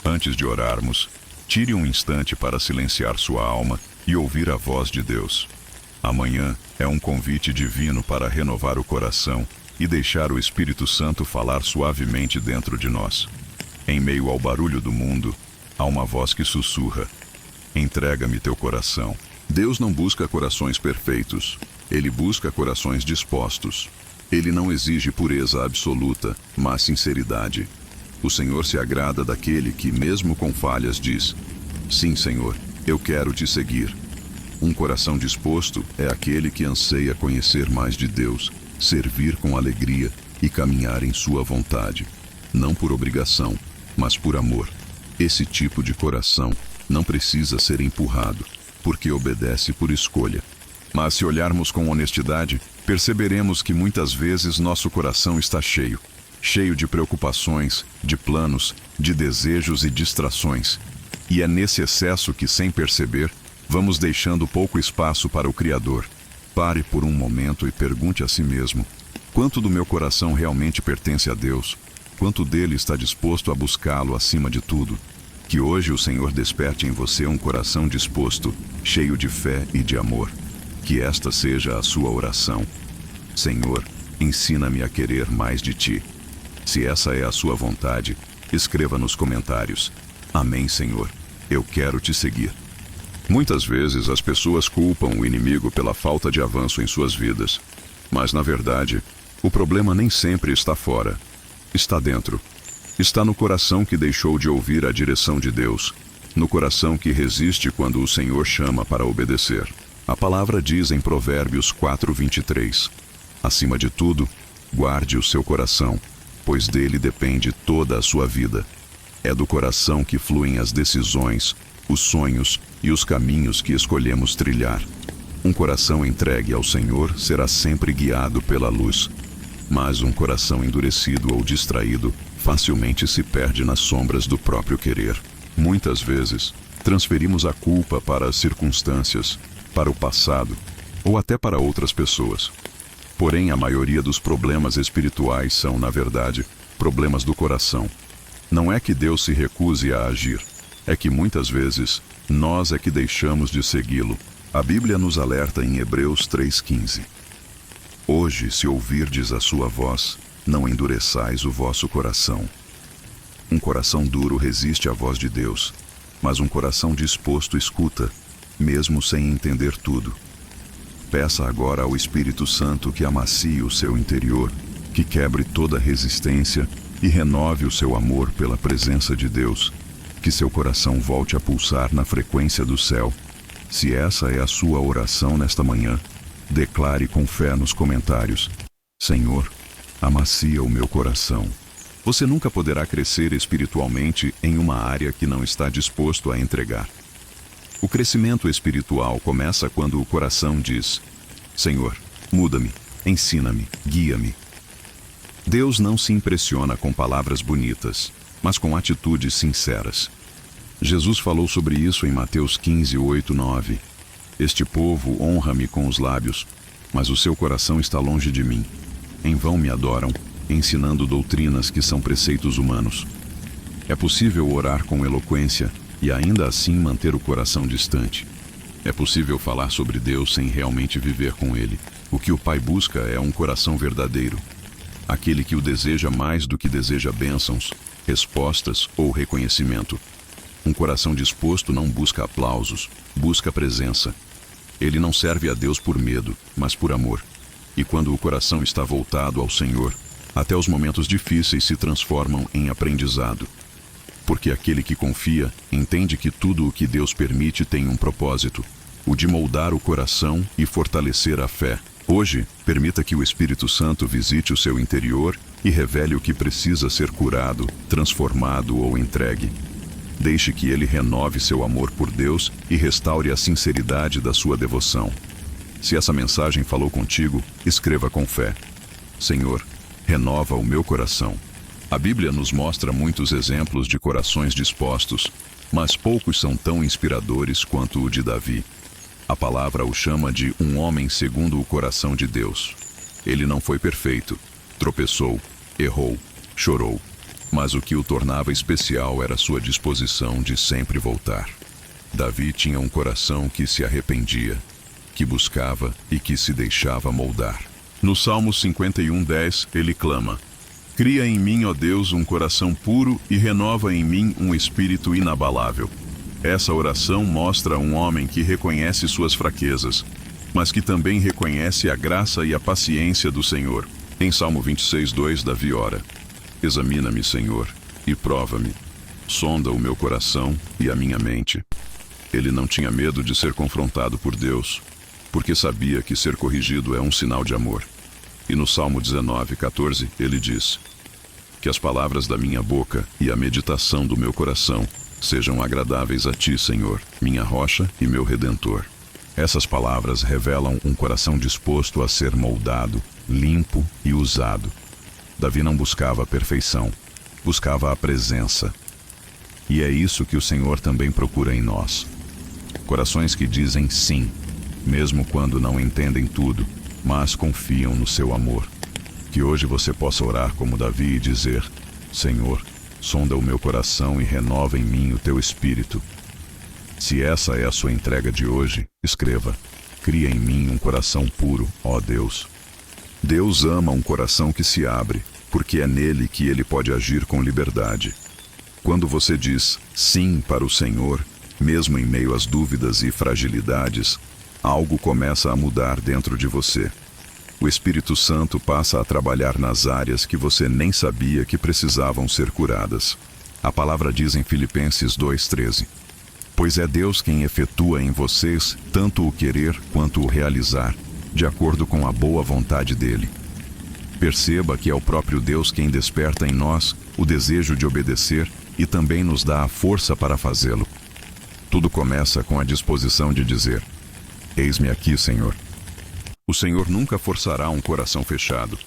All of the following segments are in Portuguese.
Antes de orarmos, tire um instante para silenciar sua alma e ouvir a voz de Deus. Amanhã é um convite divino para renovar o coração e deixar o Espírito Santo falar suavemente dentro de nós. Em meio ao barulho do mundo, há uma voz que sussurra: entrega-me teu coração. Deus não busca corações perfeitos, Ele busca corações dispostos. Ele não exige pureza absoluta, mas sinceridade. O Senhor se agrada daquele que, mesmo com falhas, diz: sim, Senhor, eu quero te seguir. Um coração disposto é aquele que anseia conhecer mais de Deus, servir com alegria e caminhar em sua vontade. Não por obrigação, mas por amor. Esse tipo de coração não precisa ser empurrado, porque obedece por escolha. Mas se olharmos com honestidade, perceberemos que muitas vezes nosso coração está cheio de preocupações, de planos, de desejos e distrações. E é nesse excesso que, sem perceber, vamos deixando pouco espaço para o Criador. Pare por um momento e pergunte a si mesmo: quanto do meu coração realmente pertence a Deus? Quanto dele está disposto a buscá-lo acima de tudo? Que hoje o Senhor desperte em você um coração disposto, cheio de fé e de amor. Que esta seja a sua oração: Senhor, ensina-me a querer mais de ti. Se essa é a sua vontade, escreva nos comentários: amém, Senhor, eu quero te seguir. Muitas vezes as pessoas culpam o inimigo pela falta de avanço em suas vidas. Mas, na verdade, o problema nem sempre está fora. Está dentro. Está no coração que deixou de ouvir a direção de Deus. No coração que resiste quando o Senhor chama para obedecer. A palavra diz em Provérbios 4:23: acima de tudo, guarde o seu coração, pois dele depende toda a sua vida. É do coração que fluem as decisões, os sonhos e os caminhos que escolhemos trilhar. Um coração entregue ao Senhor será sempre guiado pela luz. Mas um coração endurecido ou distraído facilmente se perde nas sombras do próprio querer. Muitas vezes, transferimos a culpa para as circunstâncias, para o passado ou até para outras pessoas. Porém, a maioria dos problemas espirituais são, na verdade, problemas do coração. Não é que Deus se recuse a agir, é que muitas vezes nós é que deixamos de segui-lo. A Bíblia nos alerta em Hebreus 3:15. Hoje, se ouvirdes a sua voz, não endureçais o vosso coração. Um coração duro resiste à voz de Deus, mas um coração disposto escuta, mesmo sem entender tudo. Peça agora ao Espírito Santo que amacie o seu interior, que quebre toda resistência e renove o seu amor pela presença de Deus, que seu coração volte a pulsar na frequência do céu. Se essa é a sua oração nesta manhã, declare com fé nos comentários: Senhor, amacia o meu coração. Você nunca poderá crescer espiritualmente em uma área que não está disposto a entregar. O crescimento espiritual começa quando o coração diz: Senhor, muda-me, ensina-me, guia-me. Deus não se impressiona com palavras bonitas, mas com atitudes sinceras. Jesus falou sobre isso em Mateus 15:8-9. Este povo honra-me com os lábios, mas o seu coração está longe de mim. Em vão me adoram, ensinando doutrinas que são preceitos humanos. É possível orar com eloquência e ainda assim manter o coração distante. É possível falar sobre Deus sem realmente viver com Ele. O que o Pai busca é um coração verdadeiro. Aquele que o deseja mais do que deseja bênçãos, respostas ou reconhecimento. Um coração disposto não busca aplausos, busca presença. Ele não serve a Deus por medo, mas por amor. E quando o coração está voltado ao Senhor, até os momentos difíceis se transformam em aprendizado. Porque aquele que confia entende que tudo o que Deus permite tem um propósito, o de moldar o coração e fortalecer a fé. Hoje, permita que o Espírito Santo visite o seu interior e revele o que precisa ser curado, transformado ou entregue. Deixe que ele renove seu amor por Deus e restaure a sinceridade da sua devoção. Se essa mensagem falou contigo, escreva com fé: Senhor, renova o meu coração. A Bíblia nos mostra muitos exemplos de corações dispostos, mas poucos são tão inspiradores quanto o de Davi. A palavra o chama de um homem segundo o coração de Deus. Ele não foi perfeito, tropeçou, errou, chorou, mas o que o tornava especial era sua disposição de sempre voltar. Davi tinha um coração que se arrependia, que buscava e que se deixava moldar. No Salmo 51:10, ele clama: Cria em mim, ó Deus, um coração puro e renova em mim um espírito inabalável. Essa oração mostra um homem que reconhece suas fraquezas, mas que também reconhece a graça e a paciência do Senhor. Em Salmo 26:2, Davi ora: Examina-me, Senhor, e prova-me. Sonda o meu coração e a minha mente. Ele não tinha medo de ser confrontado por Deus, porque sabia que ser corrigido é um sinal de amor. E no Salmo 19:14, ele diz: Que as palavras da minha boca e a meditação do meu coração sejam agradáveis a ti, Senhor, minha rocha e meu redentor. Essas palavras revelam um coração disposto a ser moldado, limpo e usado. Davi não buscava a perfeição, buscava a presença. E é isso que o Senhor também procura em nós. Corações que dizem sim, mesmo quando não entendem tudo, mas confiam no seu amor. Que hoje você possa orar como Davi e dizer: Senhor, sonda o meu coração e renova em mim o teu espírito. Se essa é a sua entrega de hoje, escreva: Cria em mim um coração puro, ó Deus. Deus ama um coração que se abre, porque é nele que ele pode agir com liberdade. Quando você diz sim para o Senhor, mesmo em meio às dúvidas e fragilidades, algo começa a mudar dentro de você. O Espírito Santo passa a trabalhar nas áreas que você nem sabia que precisavam ser curadas. A palavra diz em Filipenses 2:13: Pois é Deus quem efetua em vocês tanto o querer quanto o realizar, de acordo com a boa vontade dele. Perceba que é o próprio Deus quem desperta em nós o desejo de obedecer e também nos dá a força para fazê-lo. Tudo começa com a disposição de dizer: Eis-me aqui, Senhor. O Senhor nunca forçará um coração fechado.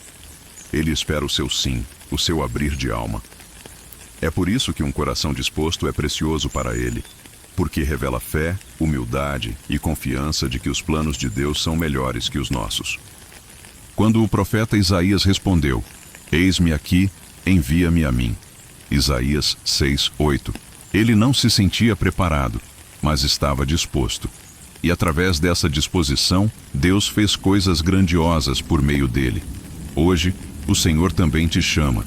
Ele espera o seu sim, o seu abrir de alma. É por isso que um coração disposto é precioso para ele, porque revela fé, humildade e confiança de que os planos de Deus são melhores que os nossos. Quando o profeta Isaías respondeu: Eis-me aqui, envia-me a mim. Isaías 6:8. Ele não se sentia preparado, mas estava disposto. E através dessa disposição, Deus fez coisas grandiosas por meio dele. Hoje, o Senhor também te chama.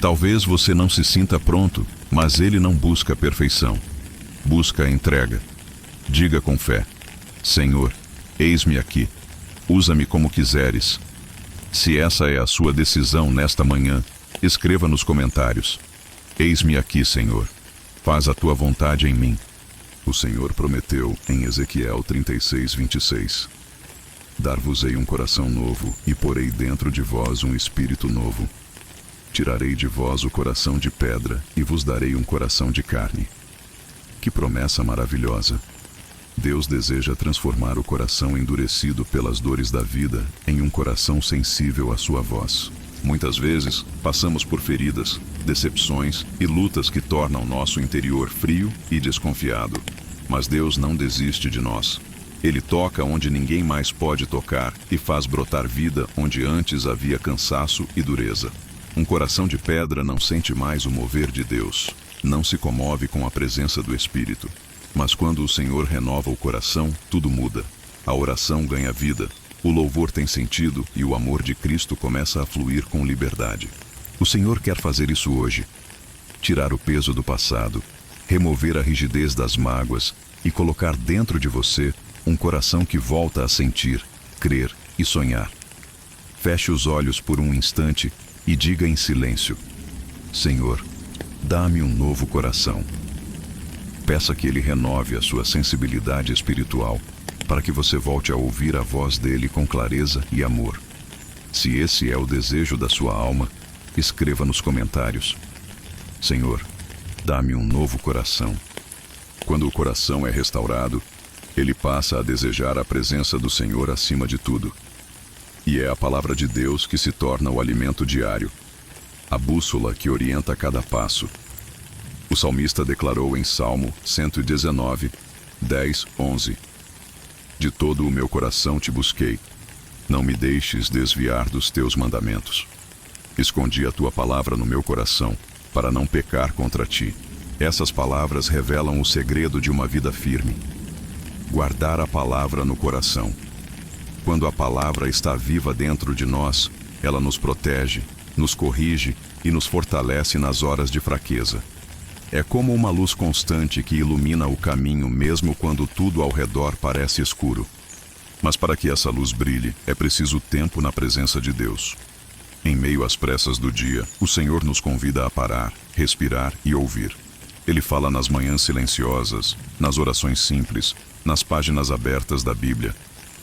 Talvez você não se sinta pronto, mas ele não busca a perfeição. Busca a entrega. Diga com fé: Senhor, eis-me aqui. Usa-me como quiseres. Se essa é a sua decisão nesta manhã, escreva nos comentários: Eis-me aqui, Senhor. Faz a tua vontade em mim. O Senhor prometeu em Ezequiel 36:26: Dar-vos-ei um coração novo e porei dentro de vós um espírito novo. Tirarei de vós o coração de pedra e vos darei um coração de carne. Que promessa maravilhosa! Deus deseja transformar o coração endurecido pelas dores da vida em um coração sensível à sua voz. Muitas vezes, passamos por feridas, decepções e lutas que tornam nosso interior frio e desconfiado. Mas Deus não desiste de nós. Ele toca onde ninguém mais pode tocar e faz brotar vida onde antes havia cansaço e dureza. Um coração de pedra não sente mais o mover de Deus. Não se comove com a presença do Espírito. Mas quando o Senhor renova o coração, tudo muda. A oração ganha vida. O louvor tem sentido e o amor de Cristo começa a fluir com liberdade. O Senhor quer fazer isso hoje. Tirar o peso do passado, remover a rigidez das mágoas e colocar dentro de você um coração que volta a sentir, crer e sonhar. Feche os olhos por um instante e diga em silêncio: Senhor, dá-me um novo coração. Peça que Ele renove a sua sensibilidade espiritual, para que você volte a ouvir a voz dele com clareza e amor. Se esse é o desejo da sua alma, escreva nos comentários: Senhor, dá-me um novo coração. Quando o coração é restaurado, ele passa a desejar a presença do Senhor acima de tudo. E é a palavra de Deus que se torna o alimento diário, a bússola que orienta cada passo. O salmista declarou em Salmo 119, 10, 11: De todo o meu coração te busquei. Não me deixes desviar dos teus mandamentos. Escondi a tua palavra no meu coração, para não pecar contra ti. Essas palavras revelam o segredo de uma vida firme. Guardar a palavra no coração. Quando a palavra está viva dentro de nós, ela nos protege, nos corrige e nos fortalece nas horas de fraqueza. É como uma luz constante que ilumina o caminho mesmo quando tudo ao redor parece escuro. Mas para que essa luz brilhe, é preciso tempo na presença de Deus. Em meio às pressas do dia, o Senhor nos convida a parar, respirar e ouvir. Ele fala nas manhãs silenciosas, nas orações simples, nas páginas abertas da Bíblia.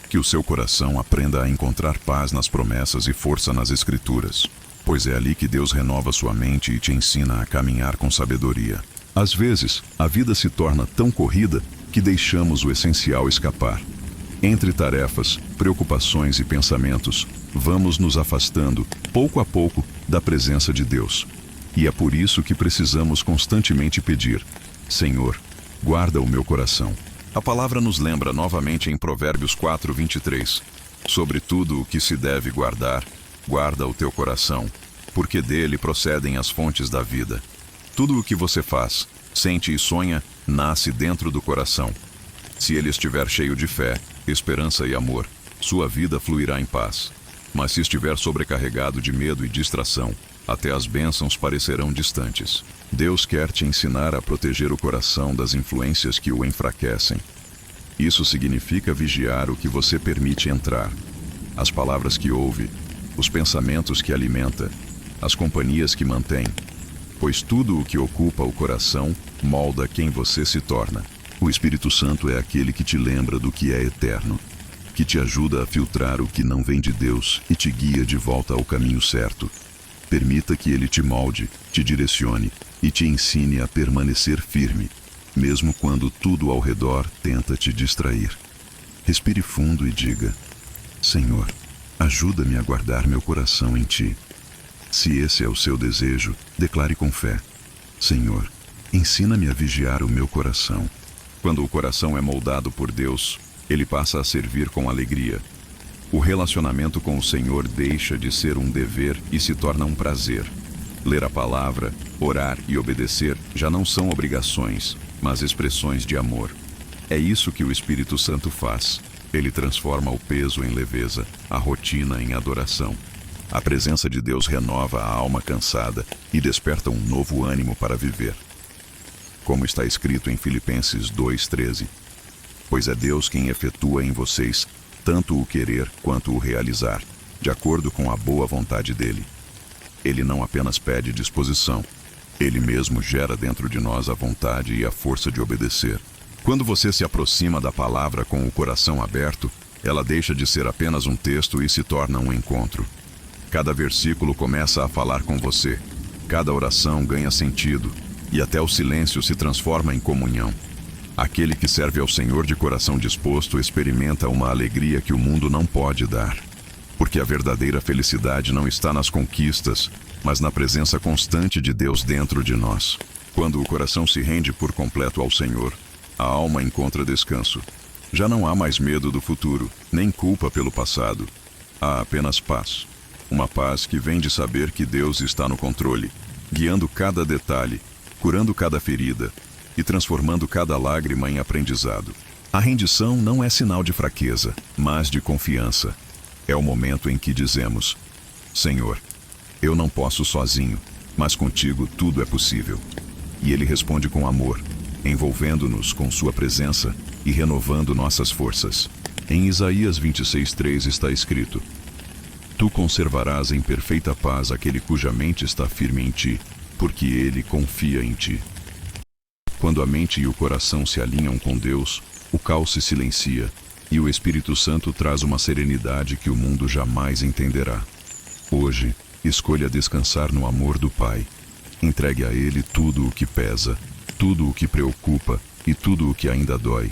Que o seu coração aprenda a encontrar paz nas promessas e força nas Escrituras, pois é ali que Deus renova sua mente e te ensina a caminhar com sabedoria. Às vezes, a vida se torna tão corrida que deixamos o essencial escapar. Entre tarefas, preocupações e pensamentos, vamos nos afastando, pouco a pouco, da presença de Deus. E é por isso que precisamos constantemente pedir: Senhor, guarda o meu coração. A palavra nos lembra novamente em Provérbios 4:23. Sobre tudo o que se deve guardar, guarda o teu coração, porque dele procedem as fontes da vida. Tudo o que você faz, sente e sonha, nasce dentro do coração. Se ele estiver cheio de fé, esperança e amor, sua vida fluirá em paz. Mas se estiver sobrecarregado de medo e distração, até as bênçãos parecerão distantes. Deus quer te ensinar a proteger o coração das influências que o enfraquecem. Isso significa vigiar o que você permite entrar, as palavras que ouve, os pensamentos que alimenta, as companhias que mantém, pois tudo o que ocupa o coração molda quem você se torna. O Espírito Santo é aquele que te lembra do que é eterno, que te ajuda a filtrar o que não vem de Deus e te guia de volta ao caminho certo. Permita que ele te molde, te direcione e te ensine a permanecer firme, mesmo quando tudo ao redor tenta te distrair. Respire fundo e diga: Senhor, ajuda-me a guardar meu coração em ti. Se esse é o seu desejo, declare com fé: Senhor, ensina-me a vigiar o meu coração. Quando o coração é moldado por Deus, ele passa a servir com alegria. O relacionamento com o Senhor deixa de ser um dever e se torna um prazer. Ler a palavra, orar e obedecer já não são obrigações, mas expressões de amor. É isso que o Espírito Santo faz. Ele transforma o peso em leveza, a rotina em adoração. A presença de Deus renova a alma cansada e desperta um novo ânimo para viver. Como está escrito em Filipenses 2:13, pois é Deus quem efetua em vocês tanto o querer quanto o realizar, de acordo com a boa vontade dele. Ele não apenas pede disposição, ele mesmo gera dentro de nós a vontade e a força de obedecer. Quando você se aproxima da palavra com o coração aberto, ela deixa de ser apenas um texto e se torna um encontro. Cada versículo começa a falar com você, cada oração ganha sentido, e até o silêncio se transforma em comunhão. Aquele que serve ao Senhor de coração disposto experimenta uma alegria que o mundo não pode dar. Porque a verdadeira felicidade não está nas conquistas, mas na presença constante de Deus dentro de nós. Quando o coração se rende por completo ao Senhor, a alma encontra descanso. Já não há mais medo do futuro, nem culpa pelo passado. Há apenas paz. Uma paz que vem de saber que Deus está no controle, guiando cada detalhe, curando cada ferida e transformando cada lágrima em aprendizado. A rendição não é sinal de fraqueza, mas de confiança. É o momento em que dizemos: Senhor, eu não posso sozinho, mas contigo tudo é possível. E ele responde com amor, envolvendo-nos com sua presença e renovando nossas forças. Em Isaías 26:3 está escrito: Tu conservarás em perfeita paz aquele cuja mente está firme em ti, porque ele confia em ti. Quando a mente e o coração se alinham com Deus, o caos se silencia, e o Espírito Santo traz uma serenidade que o mundo jamais entenderá. Hoje, escolha descansar no amor do Pai. Entregue a Ele tudo o que pesa, tudo o que preocupa e tudo o que ainda dói.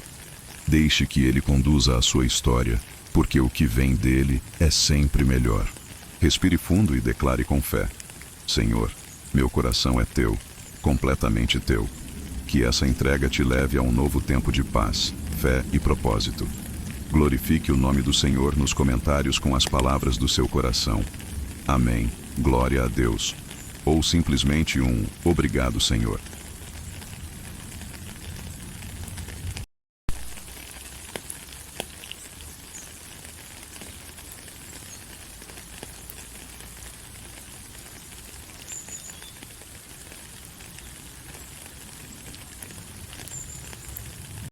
Deixe que Ele conduza a sua história, porque o que vem dele é sempre melhor. Respire fundo e declare com fé: Senhor, meu coração é teu, completamente teu. Que essa entrega te leve a um novo tempo de paz, fé e propósito. Glorifique o nome do Senhor nos comentários com as palavras do seu coração. Amém. Glória a Deus. ou simplesmente um obrigado, Senhor.